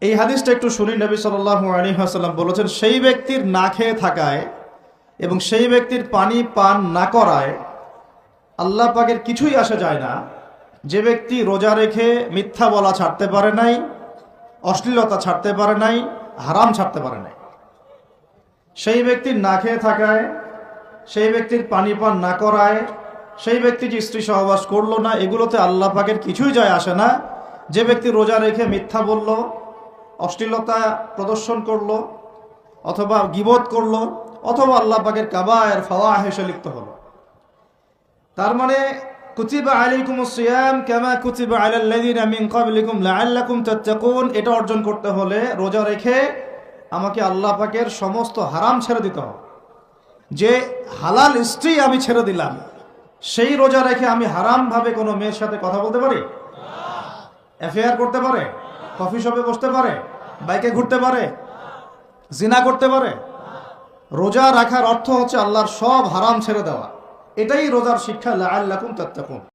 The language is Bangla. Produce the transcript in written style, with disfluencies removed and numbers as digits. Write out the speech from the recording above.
এই হাদিসটা একটু শুনি। নবী সাল্লাল্লাহু আলাইহি ওয়াসাল্লাম বলেছেন, সেই ব্যক্তির না খেয়ে থাকায় এবং সেই ব্যক্তির পানি পান না করায় আল্লাহ পাকের কিছুই আসে যায় না। যে ব্যক্তি রোজা রেখে মিথ্যা বলা ছাড়তে পারে নাই, অশ্লীলতা ছাড়তে পারে নাই, হারাম ছাড়তে পারে নাই, সেই ব্যক্তির না খেয়ে থাকায়, সেই ব্যক্তির পানি পান না করায়, সেই ব্যক্তি যে স্ত্রী সহবাস করলো না, এগুলোতে আল্লাহ পাকের কিছুই যায় আসে না। যে ব্যক্তি রোজা রেখে মিথ্যা বলল, অশ্লীলতা প্রদর্শন করলো, অথবা গীবত করলো, অথবা আল্লাহ পাকের কাবায়ের ফাওয়াহিশে লিপ্ত হলো, তার মানে কুতিবা আলাইকুমুস সিয়াম কামা কুতিবা আলাল লাযিনা মিন ক্বাবলিকুম লাআল্লাকুম তাত্তাকুন, এটা অর্জন করতে হলে রোজা রেখে আমাকে আল্লাহ পাকের সমস্ত হারাম ছেড়ে দিতে হবে। যে হালাল স্ত্রী আমি ছেড়ে দিলাম, সেই রোজা রেখে আমি হারাম ভাবে কোনো মেয়ের সাথে কথা বলতে পারি? অ্যাফেয়ার করতে পারে? কফি শপে বসতে পারে? বাইকে ঘুরতে পারে? জিনা করতে পারে? রোজা রাখার অর্থ হচ্ছে আল্লাহর সব হারাম ছেড়ে দেওয়া। এটাই রোজার শিক্ষা, লাআল্লাকুম তাত্তাকুন।